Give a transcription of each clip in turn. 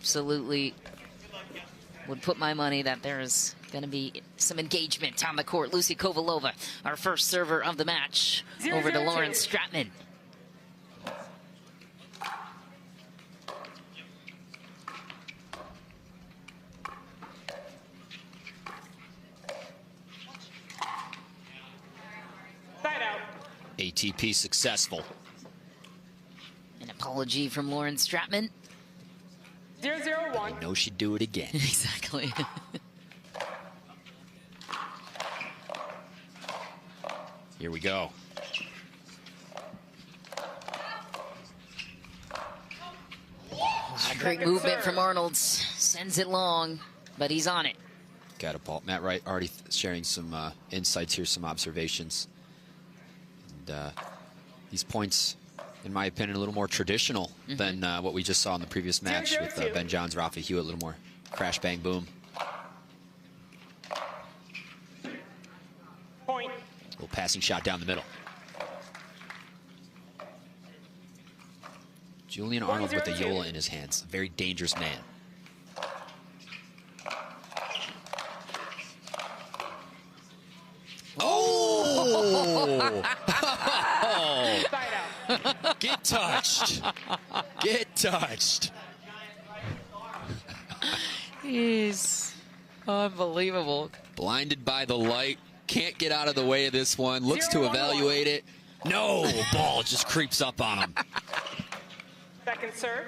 absolutely would put my money that there's going to be some engagement on the court. Lucy Kovalova, our first server of the match, over to Lauren Stratman. ATP successful. An apology from Lauren Stratman. 0-0-1. I know she'd do it again. Exactly. Here we go. Great movement from Arnold. Sends it long, but he's on it. Catapult. Matt Wright already sharing some insights here, some observations. And these points, in my opinion, a little more traditional than what we just saw in the previous match with Ben Johns, Rafa Hewitt. A little more crash, bang, boom. Point. A little passing shot down the middle. Julian Arnold with the Yola in his hands. A very dangerous man. Oh! Get touched. Get touched. He's unbelievable. Blinded by the light. Can't get out of the way of this one. Looks to evaluate it. No! Ball just creeps up on him. Second serve.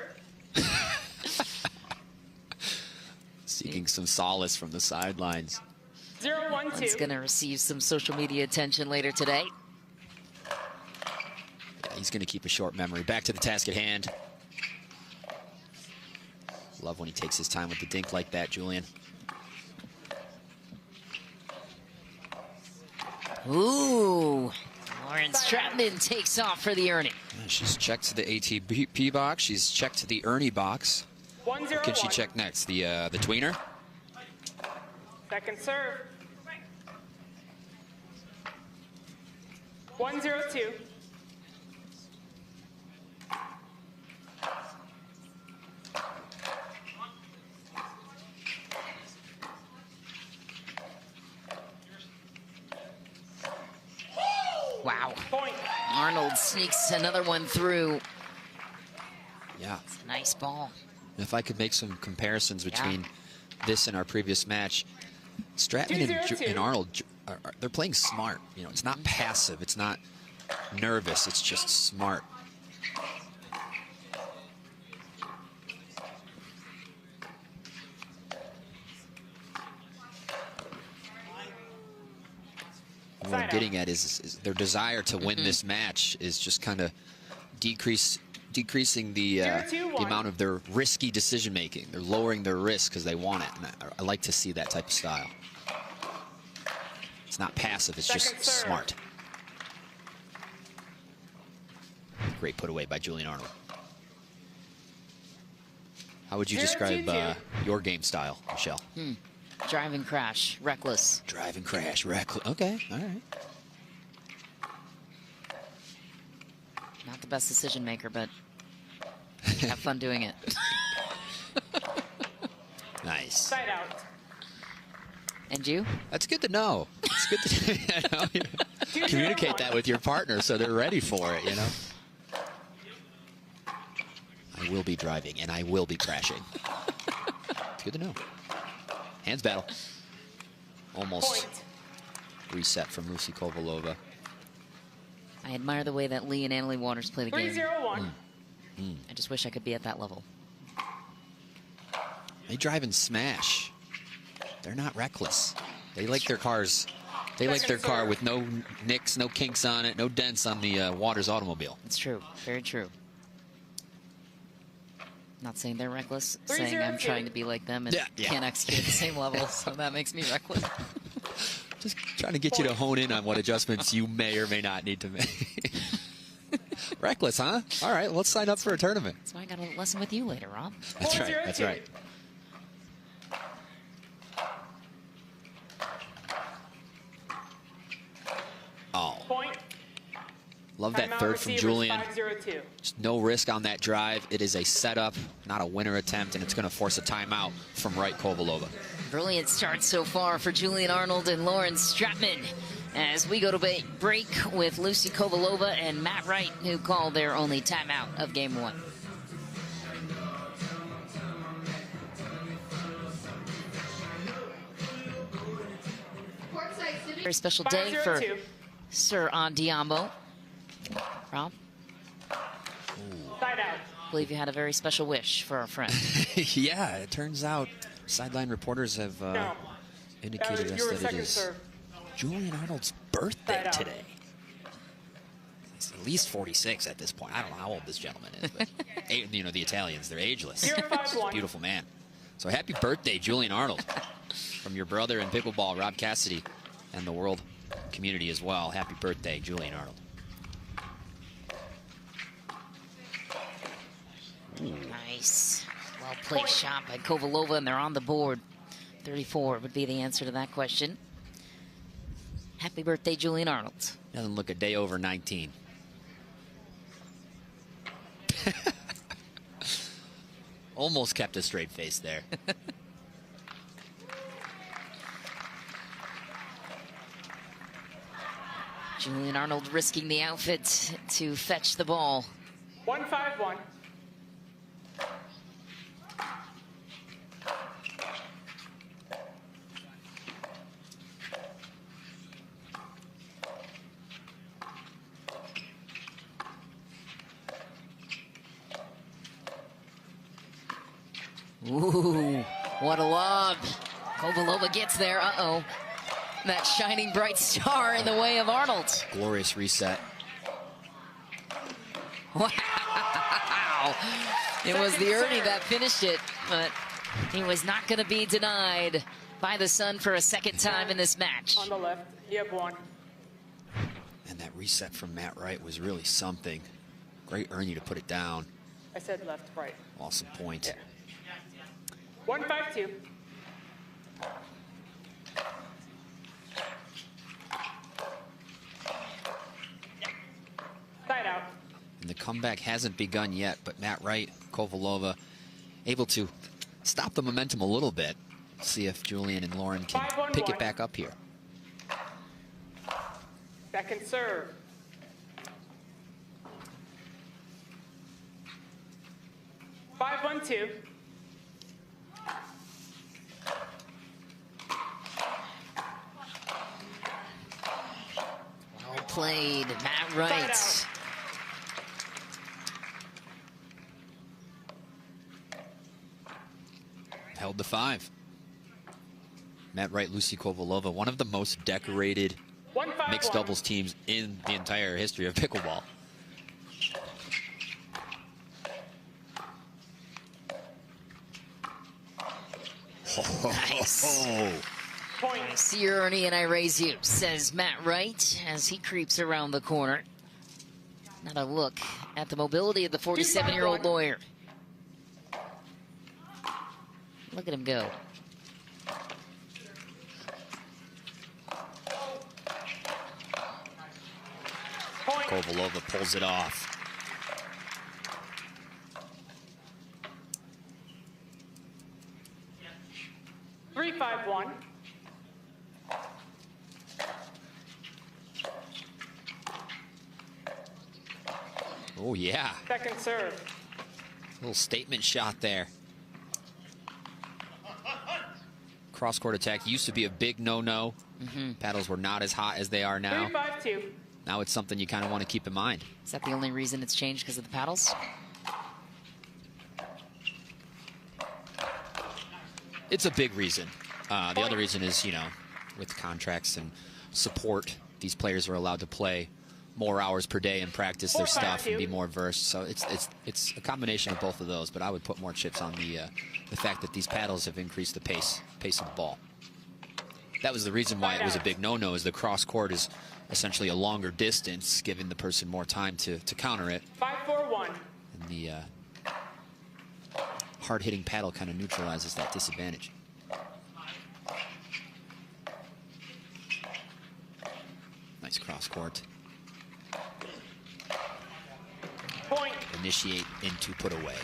Seeking some solace from the sidelines. 0-1-2. He's going to receive some social media attention later today. Yeah, he's going to keep a short memory. Back to the task at hand. Love when he takes his time with the dink like that, Julian. Ooh. Lauren Stratman takes off for the Ernie. Yeah, she's checked to the ATP box. She's checked to the Ernie box. 1-0-1. What can she check next? The tweener? Second serve. 1-0-2. Wow. Point. Arnold sneaks another one through. Yeah. It's a nice ball. If I could make some comparisons between this and our previous match, Stratman and Arnold, they're playing smart. You know, it's not passive. It's not nervous. It's just smart. What I'm getting at is their desire to win this match is just kind of decreasing the amount of their risky decision making. They're lowering their risk because they want it, and I like to see that type of style. It's not passive, it's just smart. Great put away by Julian Arnold. How would you describe your game style, Michelle? Drive and crash, reckless. Drive and crash, reckless. Okay, all right. Not the best decision maker, but have fun doing it. Nice. Side out. And you? That's good to know. It's good to communicate that with your partner so they're ready for it, you know? I will be driving and I will be crashing. It's good to know. Hands battle. Almost reset from Lucy Kovalova. I admire the way that Lee and Annalie Waters play the game. 3-0-1. I just wish I could be at that level. They drive and smash. They're not reckless. They like their cars. They like their car with no nicks, no kinks on it, no dents on the Waters automobile. It's true. Very true. Not saying they're reckless, saying I'm trying to be like them and can't execute at the same level, so that makes me reckless. Just trying to get you to hone in on what adjustments you may or may not need to make. Reckless, huh? All right, let's sign up for a tournament. That's why I got a lesson with you later, Rob. That's right. That's right. Oh. Point. Love that Timeout, third from receivers, Julian. 502. Just no risk on that drive. It is a setup, not a winner attempt, and it's going to force a timeout from Wright Kovalova. Brilliant start so far for Julian Arnold and Lauren Stratman as we go to break with Lucy Kovalova and Matt Wright, who called their only timeout of game one. Very special day for 502. Sir Andiamo. Rob, Side out. I believe you had a very special wish for our friend. Yeah, it turns out sideline reporters have No. indicated us You were that it second is serve. Julian Arnold's birthday Side out. today. He's at least 46 at this point. I don't know how old this gentleman is, but you know, the Italians, they're ageless. 051. Beautiful man. So happy birthday, Julian Arnold, from your brother in pickleball, Rob Cassidy, and the world community as well. Happy birthday, Julian Arnold. Nice. Well-placed shot by Kovalova, and they're on the board. 34 would be the answer to that question. Happy birthday, Julian Arnold. Doesn't look a day over 19. Almost kept a straight face there. Julian Arnold risking the outfit to fetch the ball. 151. Ooh, what a lob. Kovalova gets there. Uh-oh. That shining bright star in the way of Arnold. Glorious reset. Wow. It was the Ernie that finished it, but he was not going to be denied by the Sun for a second time in this match. On the left. You have one. And that reset from Matt Wright was really something. Great Ernie to put it down. I said left, right. Awesome point. Yeah. 152. Side out. And the comeback hasn't begun yet, but Matt Wright, Kovalova, able to stop the momentum a little bit. See if Julian and Lauren can 5-1-1. pick it back up here. Second serve. Five, 1-2. Well played, Matt Wright. Side out. Held the 5. Matt Wright, Lucy Kovalova, one of the most decorated 151. mixed doubles teams in the entire history of pickleball. Nice. Point. I see you, Ernie, and I raise you, says Matt Wright as he creeps around the corner. Not a look at the mobility of the 47-year-old lawyer. Look at him go. Point. Kovalova pulls it off. Three, 5-1. Oh, yeah. Second serve. Little statement shot there. Cross-court attack used to be a big no-no. Paddles were not as hot as they are now. 3-5-2. Now it's something you kind of want to keep in mind. Is that the only reason it's changed, because of the paddles? It's a big reason. The other reason is, you know, with contracts and support, these players are allowed to play more hours per day and practice their stuff and be more versed. So it's a combination of both of those. But I would put more chips on the fact that these paddles have increased the pace of the ball. That was the reason why it was a big no-no, is the cross court is essentially a longer distance, giving the person more time to counter it. 5-4-1. And the hard-hitting paddle kind of neutralizes that disadvantage. Nice cross court. initiate into put away.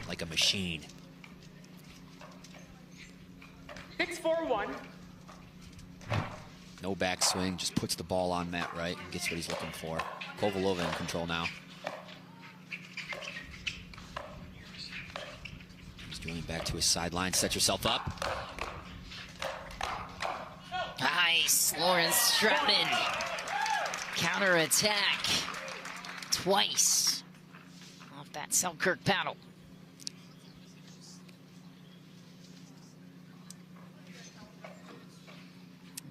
Like a machine. 6-4-1. No backswing, just puts the ball on Matt Wright and gets what he's looking for. Kovalova in control now. He's doing back to his sideline. Set yourself up. Nice, Lawrence Stratman. Counter-attack. Twice. Off that Selkirk paddle.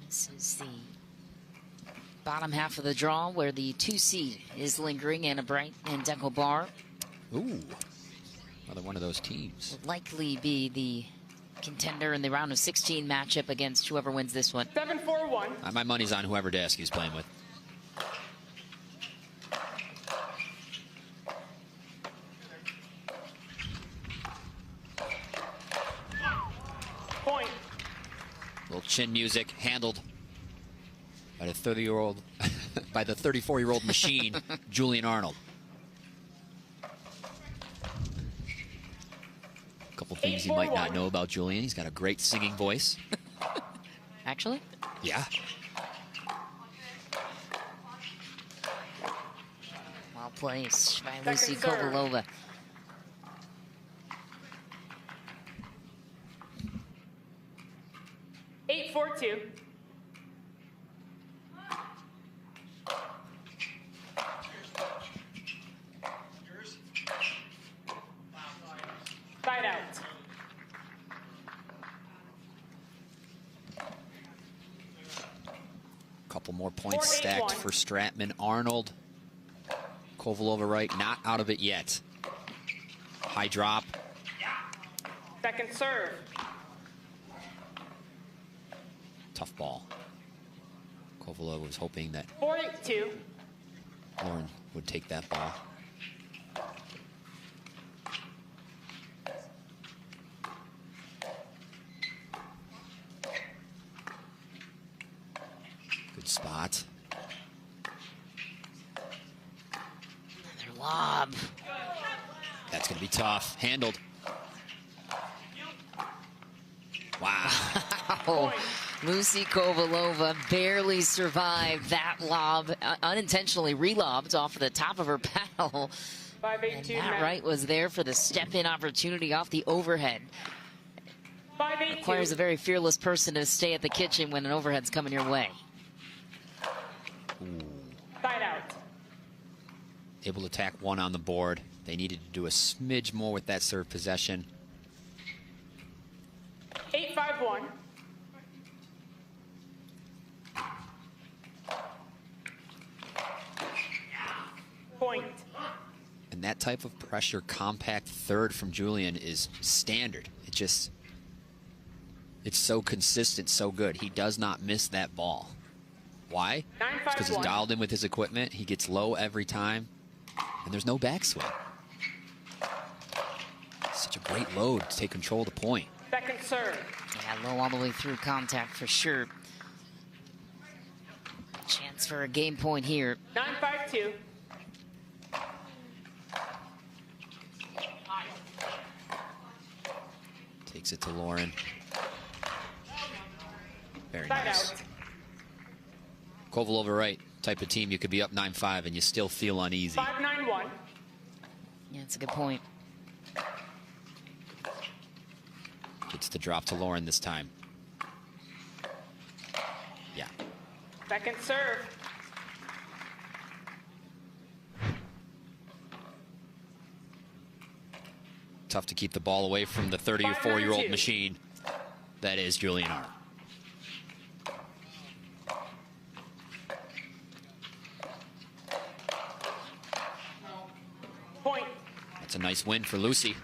This is the bottom half of the draw where the 2 seed is lingering, Anna Bright and Deco Bar. Ooh, another one of those teams. Will likely be the contender in the round of 16 matchup against whoever wins this one. 7-4-1. My money's on whoever Daskey's playing with. Point. Little chin music handled by the 30-year-old, by the 34-year-old machine, Julian Arnold. A couple things you might not know about Julian. He's got a great singing voice. Actually? Yeah. Well placed by Second Lucy serve. Kovalova. Eight, 4-2. Side out. Couple more points 4-8-1. stacked for Stratman. Arnold. Kovalova Wright not out of it yet. High drop. Second serve. Tough ball. Kovalova was hoping that 4-8-2. Lauren would take that ball. Good spot. Another lob. That's going to be tough. Handled. Wow. Oh, Lucy Kovalova barely survived that lob, unintentionally relobbed off of the top of her paddle. 5-8-2. And Matt Wright was there for the step-in opportunity off the overhead. 5-8-2. Requires a very fearless person to stay at the kitchen when an overhead's coming your way. Side out. Able to tack one on the board. They needed to do a smidge more with that serve possession. 8-5-1. Point. And that type of pressure, compact third from Julian is standard. It's so consistent, so good. He does not miss that ball. Why? It's because he's 9-5-1. dialed in with his equipment. He gets low every time, and there's no backswing. Such a great load to take control of the point. Second serve. Yeah, low all the way through contact for sure. Chance for a game point here. 9-5-2. Takes it to Lauren. Very Side nice. out. Kovalova Wright, type of team you could be up 9-5 and you still feel uneasy. 5-9-1. Yeah, that's a good point. Gets the drop to Lauren this time. Yeah. Second serve. Tough to keep the ball away from the 34-year-old machine that is Julian Arnold. Point. That's a nice win for Lucy.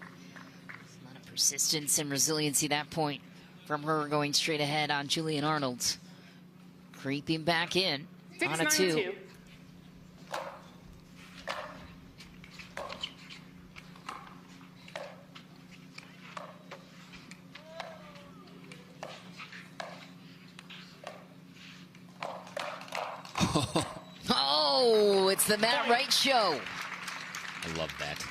A lot of persistence and resiliency that point from her, going straight ahead on Julian Arnold. Creeping back in on a 2. 6-9-2. Oh, it's It's the Matt Wright show. I love that.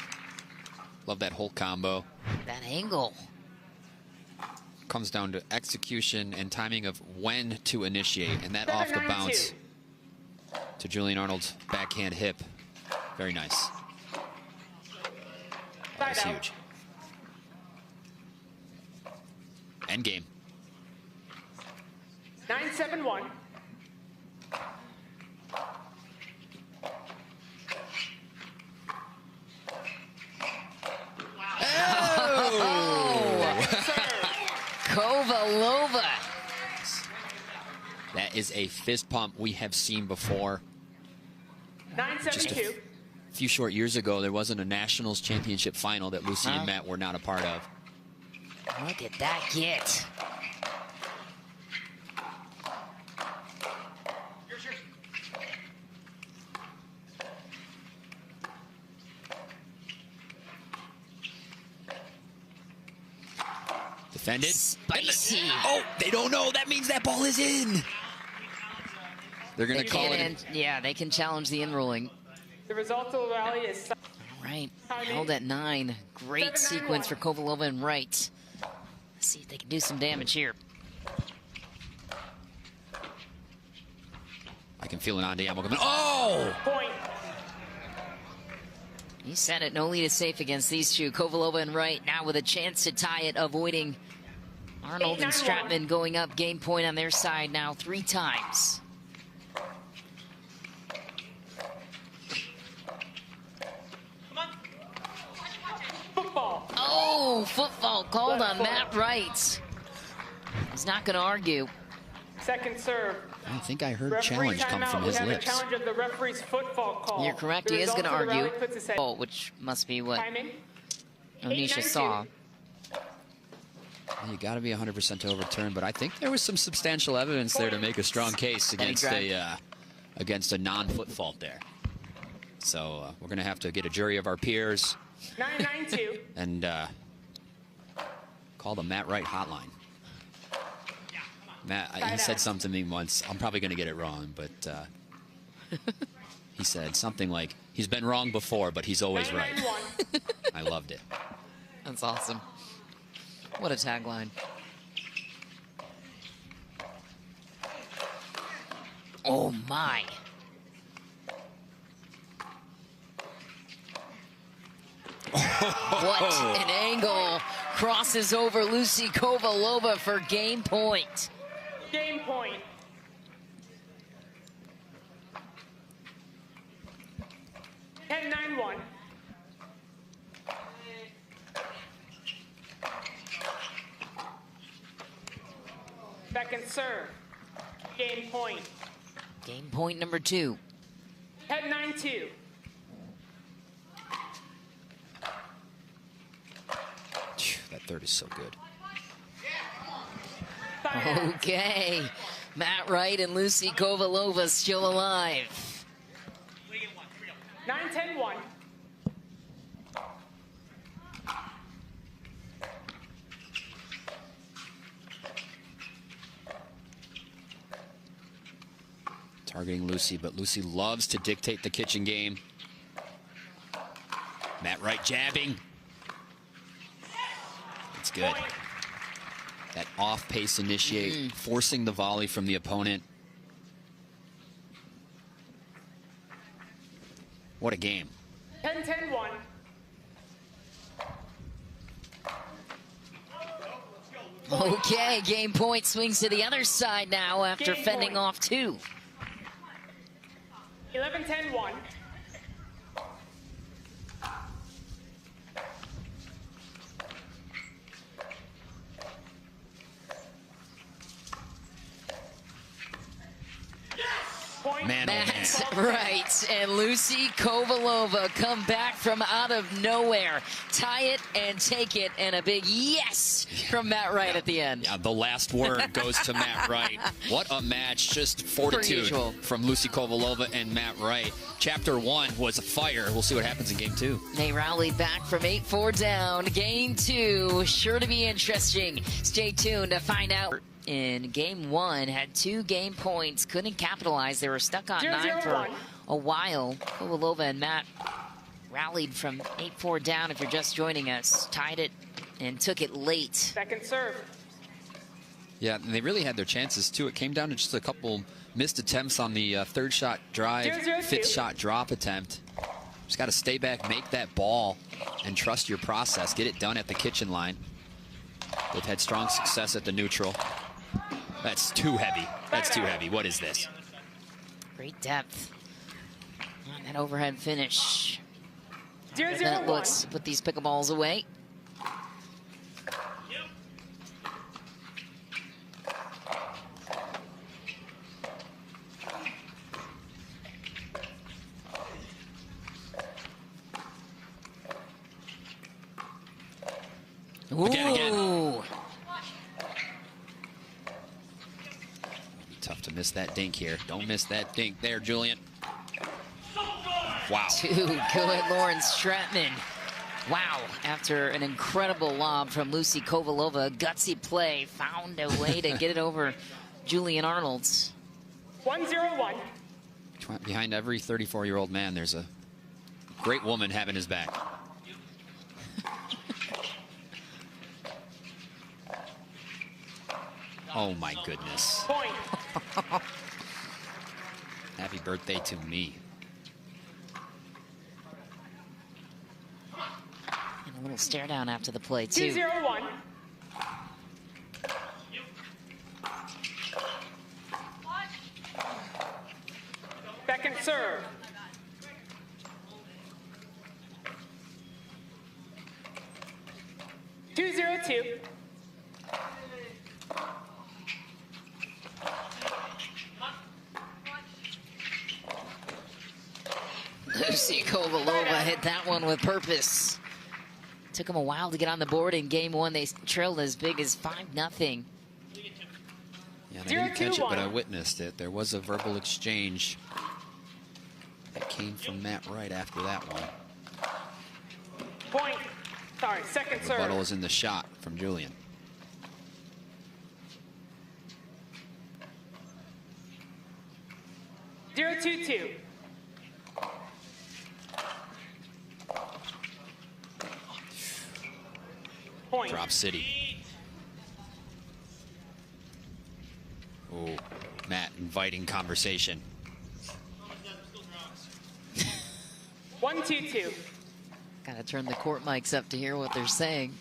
Love that whole combo. That angle. Comes down to execution and timing of when to initiate, and that off the bounce to Julian Arnold's backhand hip. Very nice. That was huge. End game. 9-7-1. Kovalova. That is a fist pump we have seen before. 9-7-2. A few short years ago, there wasn't a Nationals championship final that Lucy and Matt were not a part of. Look at that get. Defended. Spicy. Oh, they don't know. That means that ball is in. They're going to call it. Yeah, they can challenge the in ruling. The result of the rally is... All right, held at 9. Great sequence for Kovalova and Wright. Let's see if they can do some damage here. I can feel it on Diamo coming. Oh! Point. You said it. No lead is safe against these two. Kovalova and Wright now with a chance to tie it, avoiding Arnold and Stratman going up. Game point on their side now 3 times. Football. Oh, football called on Matt Wright. He's not going to argue. Second serve. I think I heard challenge come from his lips. Challenge of the referee's football call. You're correct. He is going to argue. Oh, which must be what Onisha saw. You got to be 100% to overturn, but I think there was some substantial evidence there to make a strong case against a non-foot fault there. So we're going to have to get a jury of our peers 9-9-2 and call the Matt Wright hotline. Matt, he said something to me once. I'm probably going to get it wrong, but he said something like, he's been wrong before, but he's always right. I loved it. That's awesome. What a tagline. Oh, my. What an angle. Crosses over Lucy Kovalova for game point. Game point. 10-9-1. Second serve. Game point. Game point number 2. 10-9-2. That third is so good. Okay. Matt Wright and Lucy Kovalova still alive. 9-10-1. Targeting Lucy, but Lucy loves to dictate the kitchen game. Matt Wright jabbing. It's good. That off-pace initiate, forcing the volley from the opponent. What a game. 10-10-1. Okay, game point swings to the other side now after fending off 2. 11-10-1. Man, Matt Wright and Lucy Kovalova come back from out of nowhere. Tie it and take it, and a big yes from Matt Wright at the end. Yeah, the last word goes to Matt Wright. What a match. Just fortitude from Lucy Kovalova and Matt Wright. Chapter 1 was a fire. We'll see what happens in Game 2. They rallied back from 8-4 down. Game 2, sure to be interesting. Stay tuned to find out. In Game 1, had 2 game points, couldn't capitalize. They were stuck on 9 for a while. Kovalova and Matt rallied from 8-4 down, if you're just joining us. Tied it and took it late. Second serve. Yeah, and they really had their chances, too. It came down to just a couple missed attempts on the third shot drive, 0-0-2. fifth shot drop attempt. Just got to stay back, make that ball, and trust your process. Get it done at the kitchen line. They've had strong success at the neutral. That's too heavy. That's too heavy. What is this? Great depth on that overhead finish. 0-0-1. Then it looks to put these pickleballs away. Again. Ooh. Tough to miss that dink here. Don't miss that dink there, Julian. Wow. Too good, Lauren Stratman. Wow, after an incredible lob from Lucy Kovalova, gutsy play, found a way to get it over Julian Arnold. 1-0-1. Behind every 34-year-old man, there's a great woman having his back. Oh, my goodness. Point. Happy birthday to me. And a little stare down after the play, too. 2-0-1. Second serve. Two 0-2. Lucy Kovalova hit that one with purpose. Took them a while to get on the board in game one. They trailed as big as 5-0. Yeah, I didn't catch it, but I witnessed it. There was a verbal exchange that came from Matt Wright after that one. Point. Sorry, second serve. Rebuttal is in the shot from Julian. Zero 2-2. Point. Drop City. Oh, Matt inviting conversation. 1-2-2. Gotta turn the court mics up to hear what they're saying.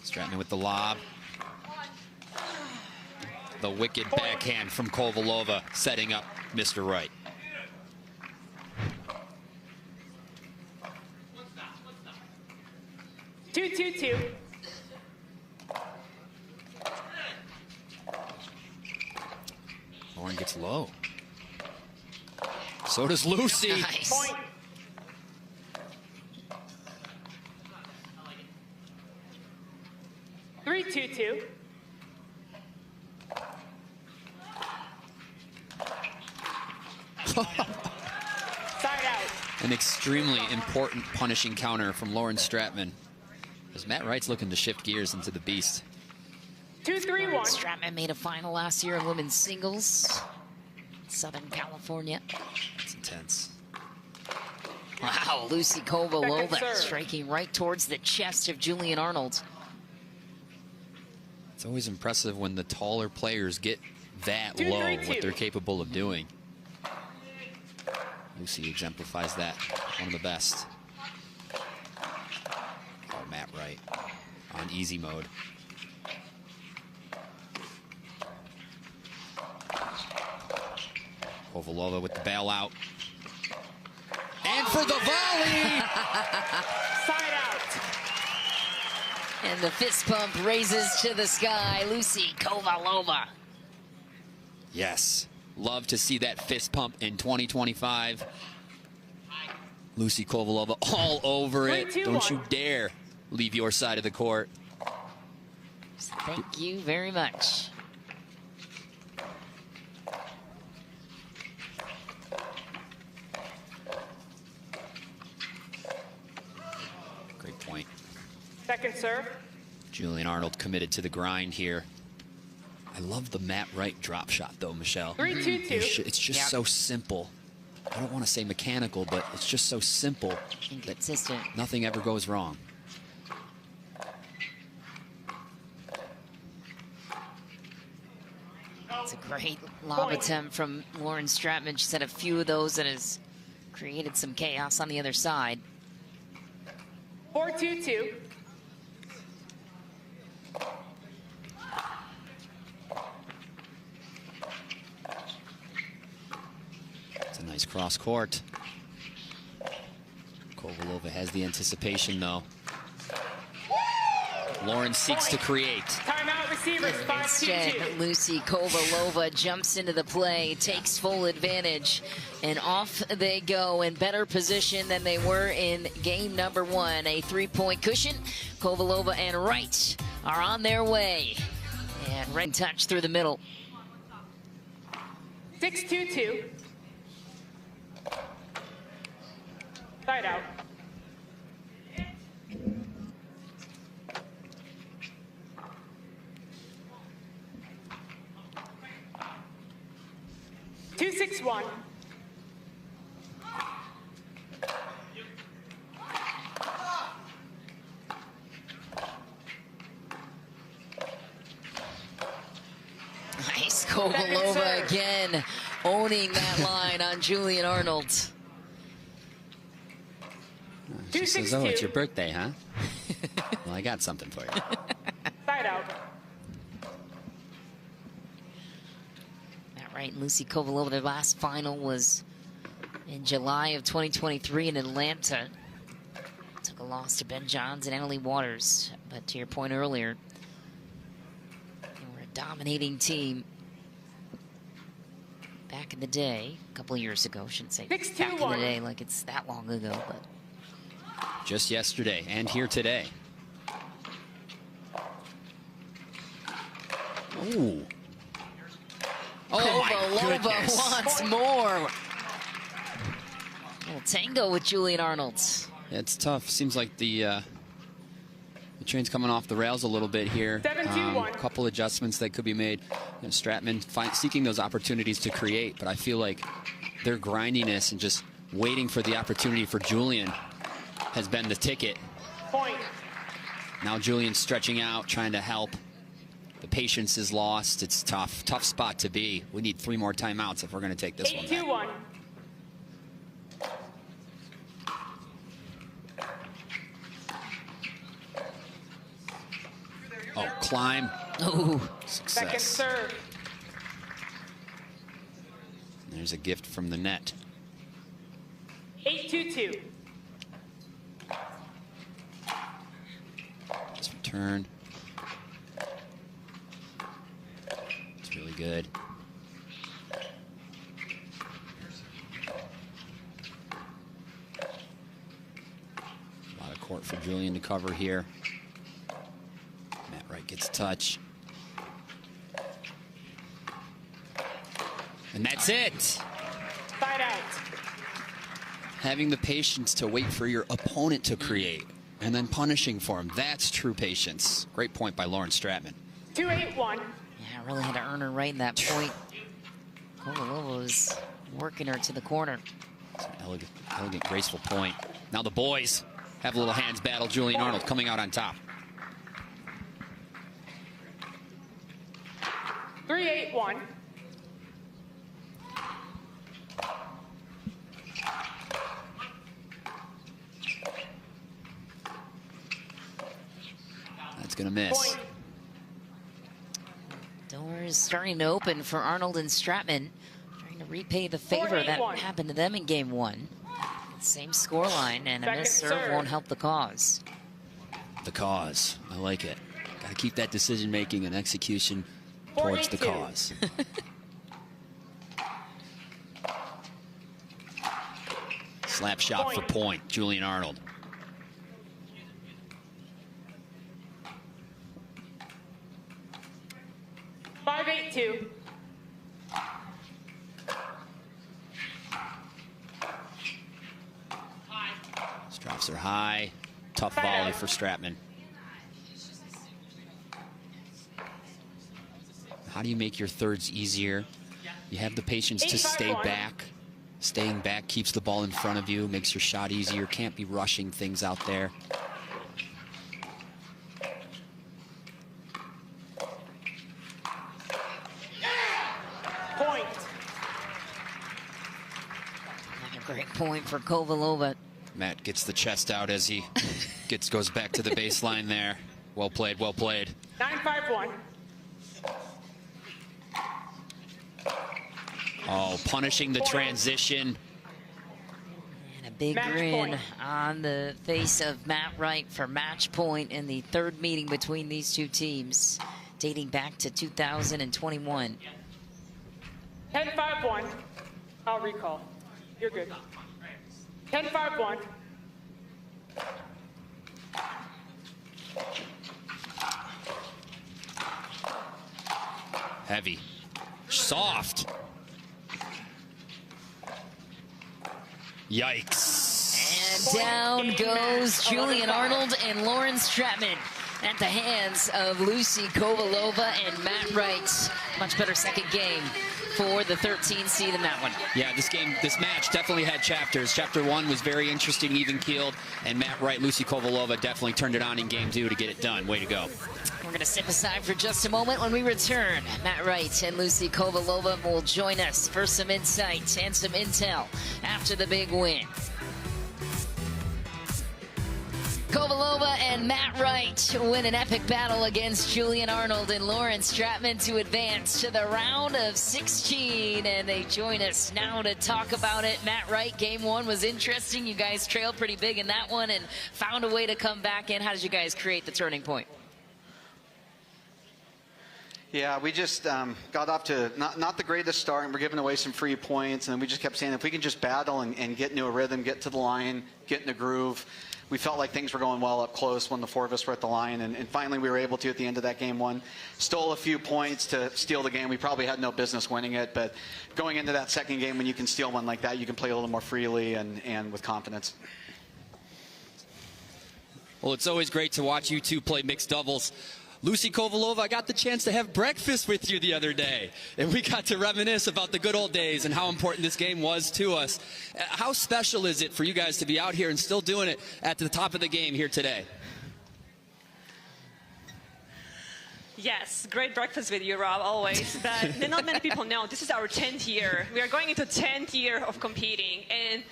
Stratman with the lob. The wicked backhand from Kovalova, setting up Mr. Wright. Two 2-2. Lauren gets low. So does Lucy. Nice. Point. Three 2-2. Side out. An extremely important punishing counter from Lauren Stratman, as Matt Wright's looking to shift gears into the beast. 2-3-1. Stratman made a final last year in women's singles. Southern California. It's intense. Wow, Lucy Kovalova Second serve. striking right towards the chest of Julian Arnold. It's always impressive when the taller players get that 2-3-2. low, what they're capable of doing. Lucy exemplifies that. One of the best. Oh, Matt Wright on easy mode. Kovalova with the bailout. And for the volley! Side out. And the fist pump raises to the sky. Lucy Kovalova. Yes. Love to see that fist pump in 2025. Lucy Kovalova all over it. 3-2-1. Don't you dare leave your side of the court. Thank you very much. Great point. Second serve. Julian Arnold committed to the grind here. I love the Matt Wright drop shot, though, Michelle. 3-2-2. It's just so simple. I don't want to say mechanical, but it's just so simple And consistent. that nothing ever goes wrong. It's a great lob attempt from Lauren Stratman. She's had a few of those that has created some chaos on the other side. 4-2-2. It's a nice cross court. Kovalova has the anticipation, though. Lauren seeks to create. Timeout receivers, 5-2-2. Instead, Lucy Kovalova jumps into the play, takes full advantage, and off they go in better position than they were in game number 1. A 3-point cushion. Kovalova and Wright are on their way. And Wright touch through the middle. 6-2-2. Side out. Two, 6-1. Nice Kovalova again, owning that line on Julian Arnold. She says, oh, it's your birthday, huh? Well, I got something for you. Side out. Matt Wright and Lucy Kovalova, their last final was in July of 2023 in Atlanta. Took a loss to Ben Johns and Emily Waters. But to your point earlier, they were a dominating team back in the day, a couple of years ago. Shouldn't say back in the day like it's that long ago, but Just yesterday and here today. Ooh. Oh, my Kovalova goodness. wants more. Little tango with Julian Arnold. Yeah, it's tough. Seems like the train's coming off the rails a little bit here. 7-2-1. A couple adjustments that could be made. You know, Stratman seeking those opportunities to create, but I feel like their grindiness and just waiting for the opportunity for Julian has been the ticket. Point. Now Julian's stretching out, trying to help. The patience is lost. It's tough. Tough spot to be. We need 3 more timeouts if we're going to take this one back. 8-2-1. Oh, climb. Ooh. Second Success. serve. There's a gift from the net. 8-2-2. This return. It's really good. A lot of court for Julian to cover here. Matt Wright gets a touch. And that's it. Side out. Having the patience to wait for your opponent to create and then punishing for him. That's true patience. Great point by Lauren Stratman. 2-8-1. Yeah, really had to earn her right in that point. Kovalova was working her to the corner. It's an elegant, graceful point. Now the boys have a little hands battle. Julian Arnold coming out on top. 3-8-1. That's going to miss. Point. Doors starting to open for Arnold and Stratman, trying to repay the favor that 4-8-1. happened to them in game 1. Same scoreline, and a Second missed serve serve. won't help the cause. The cause. I like it. Got to keep that decision making and execution towards the 4-8-2. cause. Slap shot for point. Julian Arnold. 5-8-2. This drops her high. Tough volley for Stratman. How do you make your thirds easier? You have the patience to stay back. Staying back keeps the ball in front of you, makes your shot easier. Can't be rushing things out there. Point. A great point for Kovalova. Matt gets the chest out as he goes back to the baseline there. Well played, well played. 9-5-1. Oh, punishing the transition. And a big Match grin point. on the face of Matt Wright for match point in the third meeting between these two teams, dating back to 2021. 10-5-1. I'll recall. You're good. 10-5-1. Heavy. Soft. Yikes. And down goes Julian Arnold and Lauren Stratman at the hands of Lucy Kovalova and Matt Wright. Much better second game for the 13 seed in that one. Yeah, this match definitely had chapters. Chapter 1 was very interesting, even-keeled, and Matt Wright, Lucy Kovalova definitely turned it on in game 2 to get it done. Way to go. We're going to step aside for just a moment. When we return, Matt Wright and Lucy Kovalova will join us for some insights and some intel after the big win. Kovalova and Matt Wright win an epic battle against Julian Arnold and Lauren Stratman to advance to the round of 16, and they join us now to talk about it. Matt Wright, game 1 was interesting. You guys trailed pretty big in that one and found a way to come back in. How did you guys create the turning point? Yeah, we just got off to not the greatest start, and we're giving away some free points, and we just kept saying if we can just battle and get into a rhythm, get to the line, get in a groove. We felt like things were going well up close when the 4 of us were at the line, and finally we were able to at the end of that game 1. Stole a few points to steal the game. We probably had no business winning it, but going into that second game, when you can steal one like that, you can play a little more freely and with confidence. Well, it's always great to watch you two play mixed doubles. Lucy Kovalova, I got the chance to have breakfast with you the other day, and we got to reminisce about the good old days and how important this game was to us. How special is it for you guys to be out here and still doing it at the top of the game here today? Yes, great breakfast with you, Rob, always. But not many people know this is our 10th year. We are going into 10th year of competing, and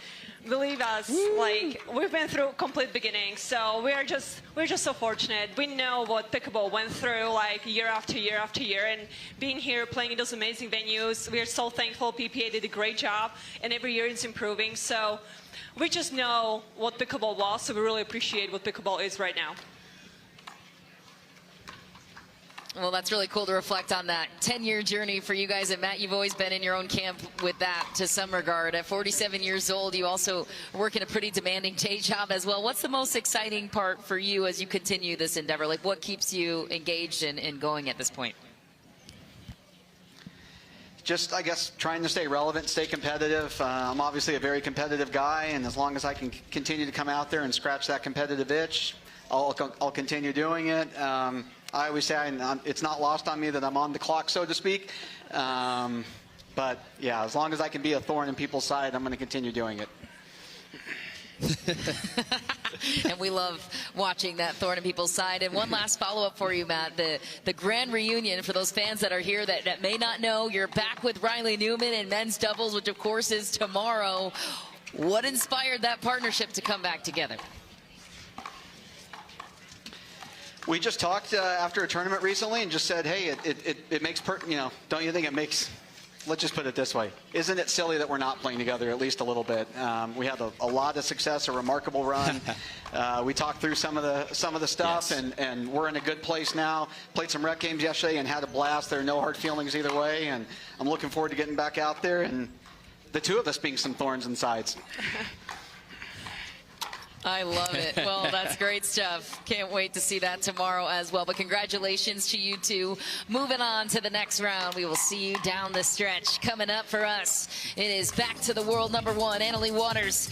believe us, like, we've been through complete beginnings, so we're just so fortunate. We know what pickleball went through, like, year after year after year, and being here playing in those amazing venues, we are so thankful. PPA did a great job, and every year it's improving. So we just know what pickleball was, so we really appreciate what pickleball is right now. Well, that's really cool to reflect on that 10-year journey for you guys. And Matt, you've always been in your own camp with that to some regard. At 47 years old, you also work in a pretty demanding day job as well. What's the most exciting part for you as you continue this endeavor? Like, what keeps you engaged and going at this point? Just, I guess, trying to stay relevant, stay competitive. I'm obviously a very competitive guy, and as long as I can continue to come out there and scratch that competitive itch, I'll continue doing it. I always say it's not lost on me that I'm on the clock, so to speak. But, yeah, as long as I can be a thorn in people's side, I'm going to continue doing it. And we love watching that thorn in people's side. And one last follow-up for you, Matt. The grand reunion, for those fans that are here that may not know, you're back with Riley Newman in men's doubles, which, of course, is tomorrow. What inspired that partnership to come back together? We just talked after a tournament recently and just said, hey, it makes, don't you think it makes, let's just put it this way, isn't it silly that we're not playing together at least a little bit? We had a lot of success, a remarkable run. We talked through some of the stuff, yes. and we're in a good place now. Played some rec games yesterday and had a blast. There are no hard feelings either way, and I'm looking forward to getting back out there and the two of us being some thorns in sides. I love it. Well, that's great stuff. Can't wait to see that tomorrow as well. But congratulations to you two. Moving on to the next round. We will see you down the stretch. Coming up for us, it is back to the world #1, Annalie Waters.